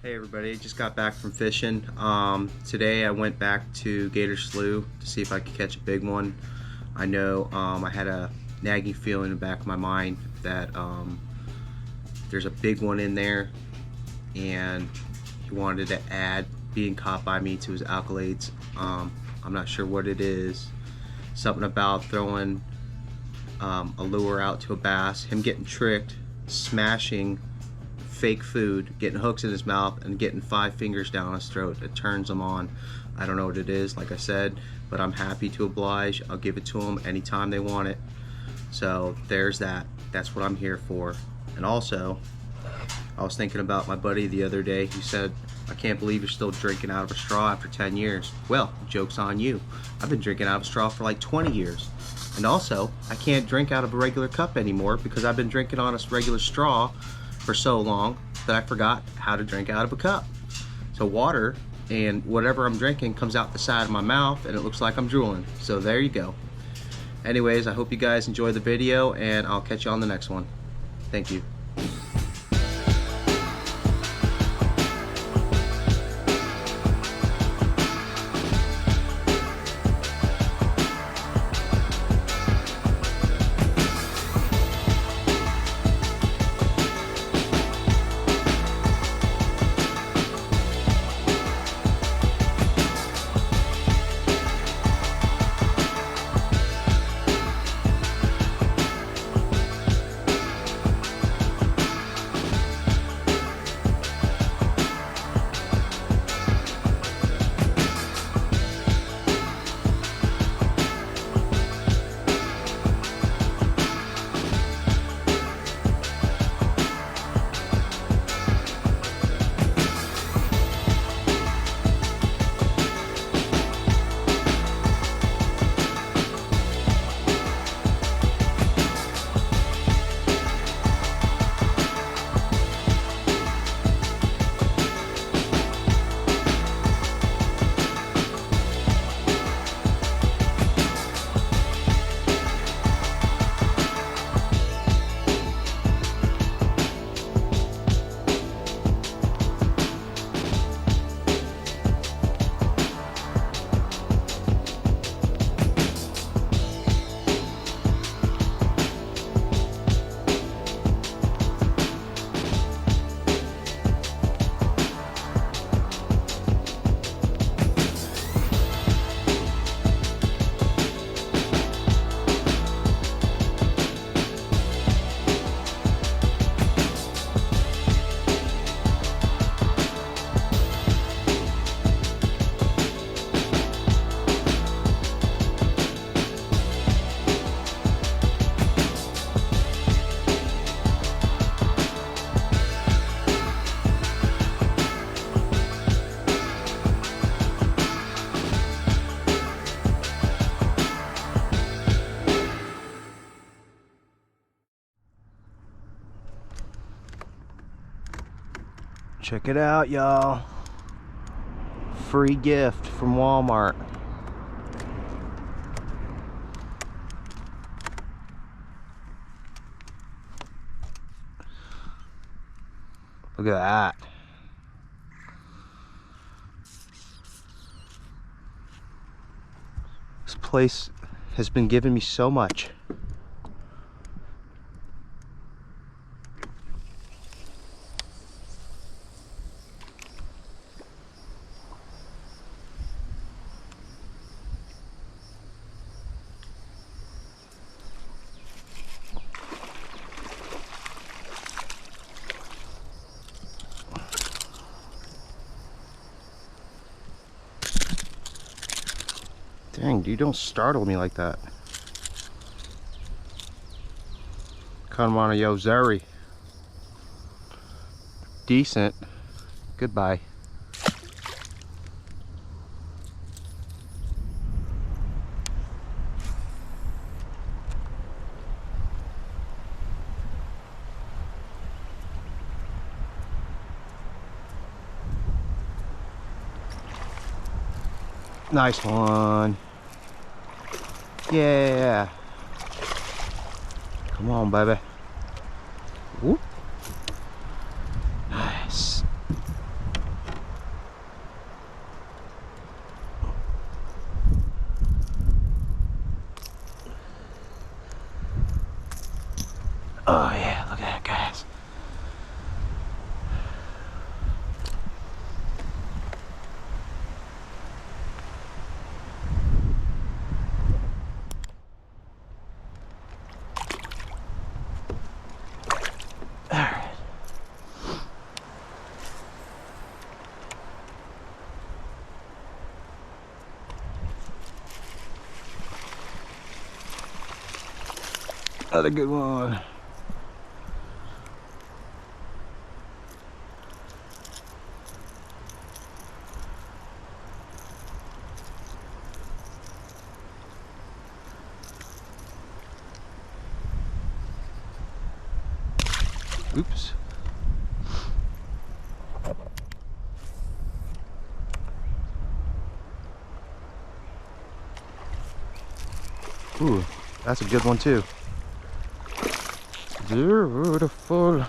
Hey everybody, just got back from fishing. Today I went back to Gator Slough to see if I could catch a big one. I know I had a nagging feeling in the back of my mind that there's a big one in there, and he wanted to add being caught by me to his accolades. I'm not sure what it is. Something about throwing a lure out to a bass, him getting tricked, smashing fake food, getting hooks in his mouth, and getting 5 fingers down his throat. It turns him on. I don't know what it is, like I said, but I'm happy to oblige. I'll give it to them anytime they want it. So there's that. That's what I'm here for. And also, I was thinking about my buddy the other day. He said, I can't believe you're still drinking out of a straw after 10 years. Well, joke's on you. I've been drinking out of a straw for like 20 years. And also, I can't drink out of a regular cup anymore because I've been drinking on a regular straw for so long that I forgot how to drink out of a cup. So water and whatever I'm drinking comes out the side of my mouth and it looks like I'm drooling. So there you go. Anyways, I hope you guys enjoy the video and I'll catch you on the next one. Thank you. Check it out, y'all. Free gift from Walmart. Look at that. This place has been giving me so much. Dang, dude, don't startle me like that. Come on, yo, Zeri. Decent. Goodbye. Nice one. Yeah. Come on, baby. Whoop. Nice. Another good one. Oops. Ooh, that's a good one too. Beautiful.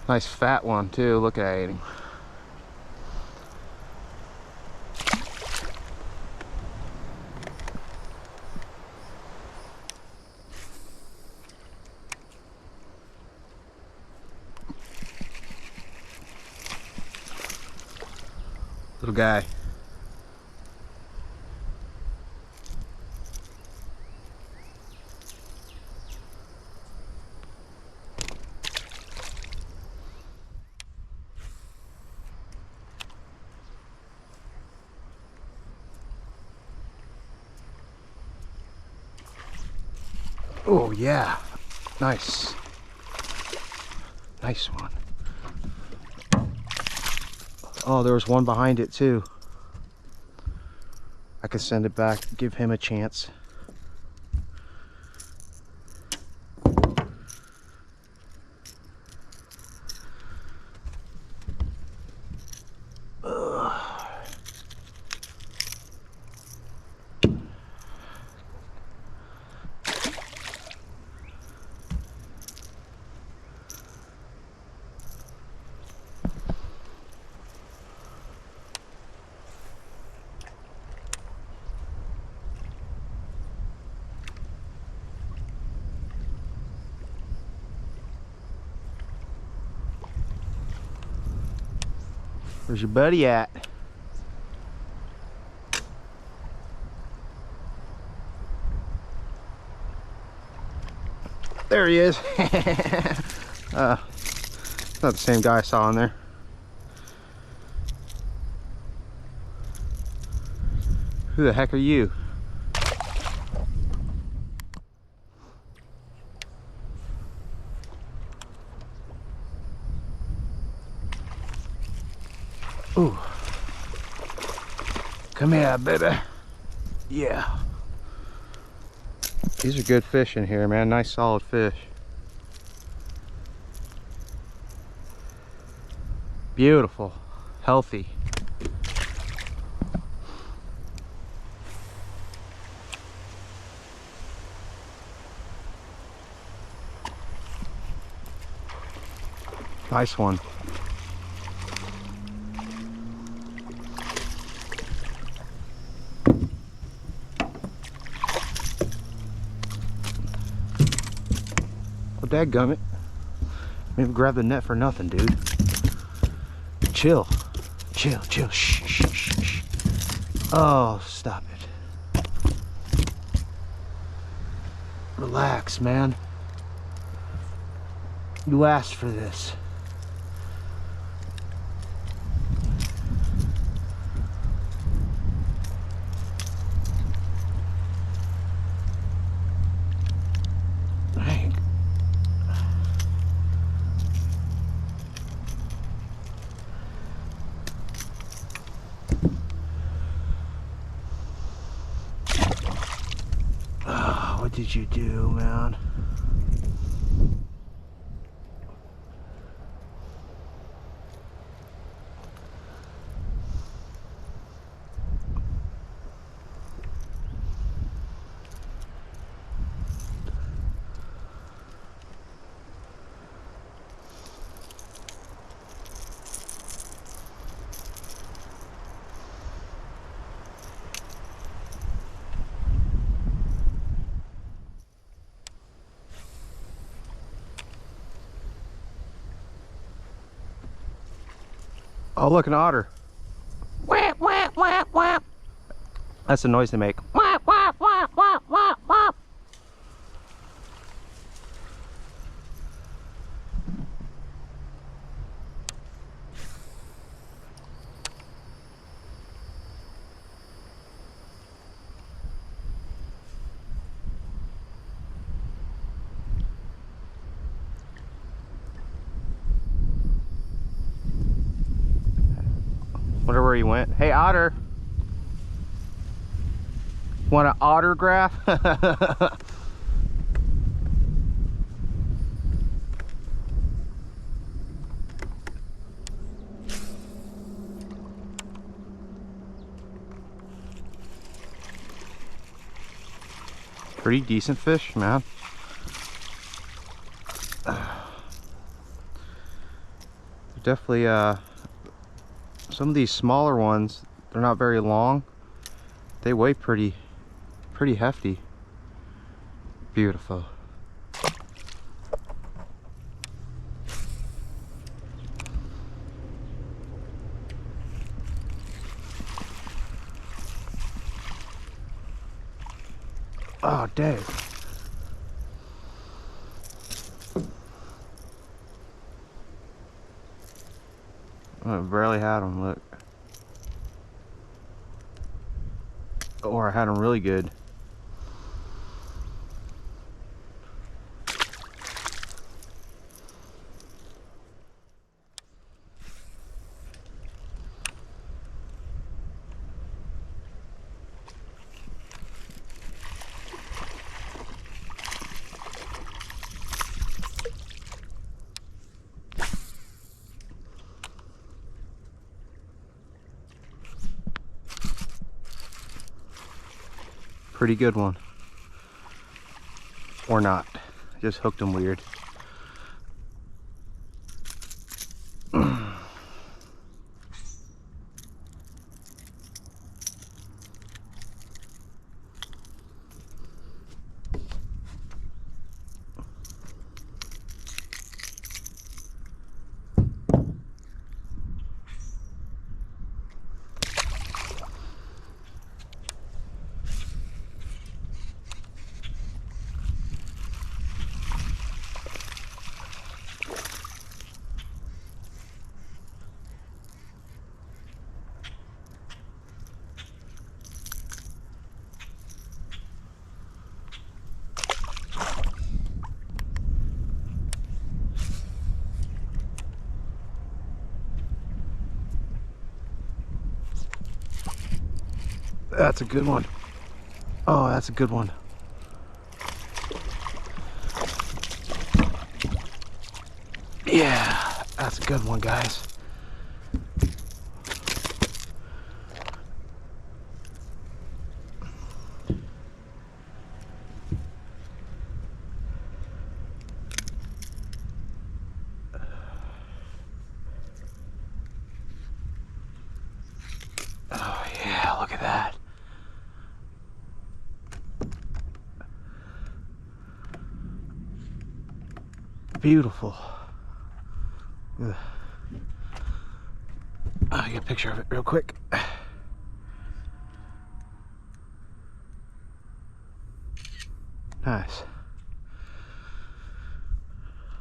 Nice fat one too. Look at him. Little guy. Oh yeah, nice. Nice one. Oh, there was one behind it too. I could send it back, give him a chance. Where's your buddy at? There he is. It's not the same guy I saw in there. Who the heck are you? Ooh. Come here, baby. Yeah. These are good fish in here, man. Nice solid fish. Beautiful. Healthy. Nice one. Well, dadgummit. Maybe grab the net for nothing, dude. Chill. Chill, chill. Shh, shh, shh, shh. Oh, stop it. Relax, man. You asked for this. Dang. Oh, what did you do, man? Oh, look, an otter. Whap, whap, whap, whap. That's the noise they make. Whap, whap, whap. Wonder where he went. Hey, Otter. Want an autograph? Pretty decent fish, man. Definitely, some of these smaller ones, they're not very long. They weigh pretty hefty. Beautiful. Oh, dang. I barely had him, look. Or I had him really good. Pretty good one. Or not. Just hooked him weird. That's a good one. Oh, that's a good one. Yeah, that's a good one, guys. Oh yeah, look at that. Beautiful. Ugh. I'll get a picture of it real quick. Nice.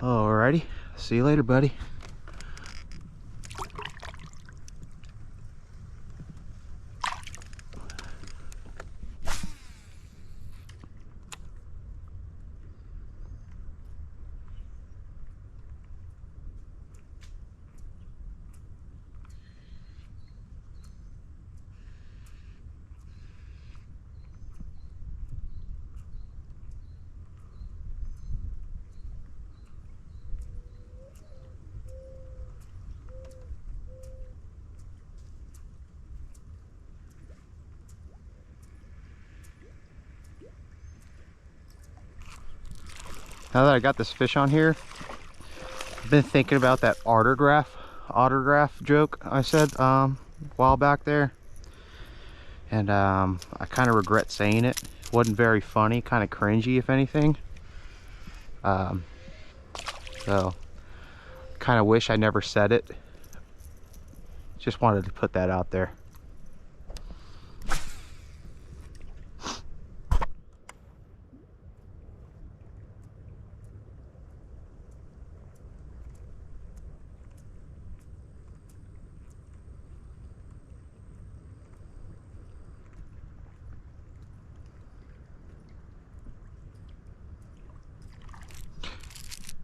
Alrighty. See you later, buddy. Now that I got this fish on here, I've been thinking about that autograph joke I said a while back there, and I kind of regret saying it. It wasn't very funny, kind of cringy if anything. So kind of wish I never said it. Just wanted to put that out there.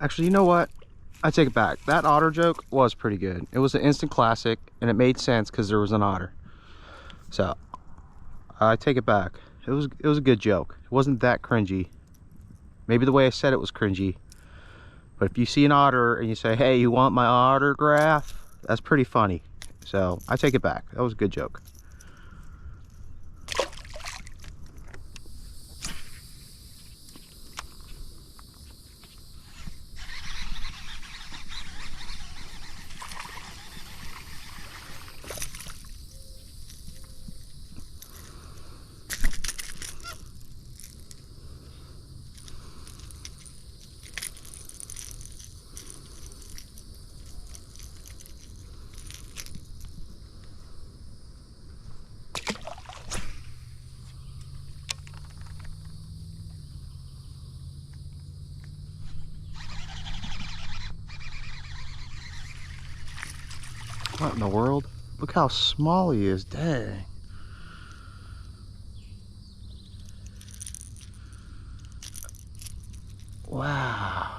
Actually, you know what? I take it back. That otter joke was pretty good. It was an instant classic, and it made sense because there was an otter. So I take it back. It was a good joke. It wasn't that cringy. Maybe the way I said it was cringy. But if you see an otter and you say, "Hey, you want my autograph?" That's pretty funny. So I take it back. That was a good joke. What in the world? Look how small he is. Dang. Wow.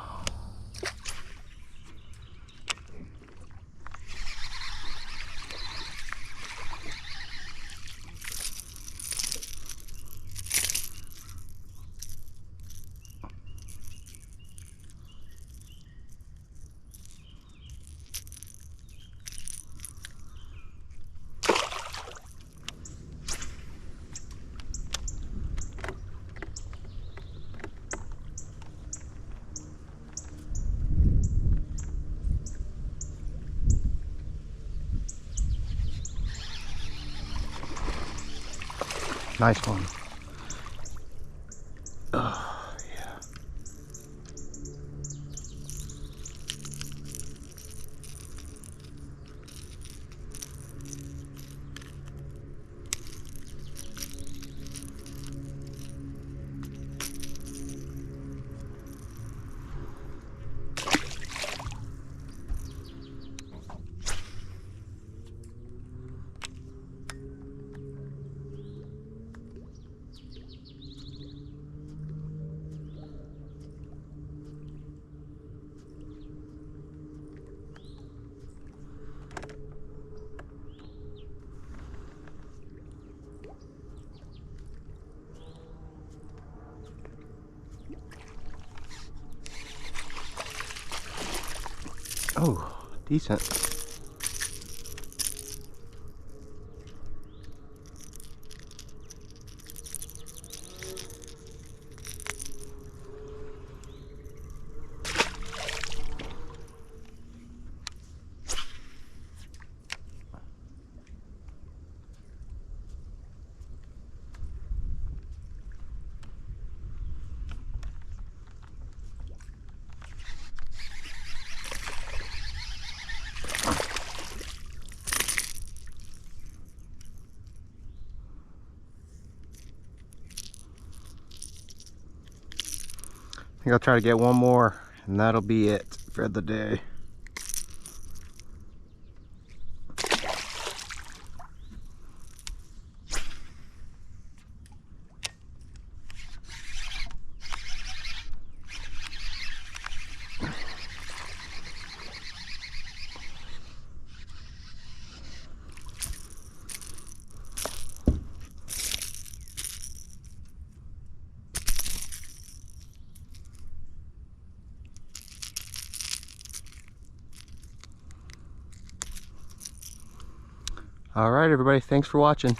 Nice one. Oh, yeah. Oh, decent. I think I'll try to get one more, and that'll be it for the day. All right, everybody, thanks for watching.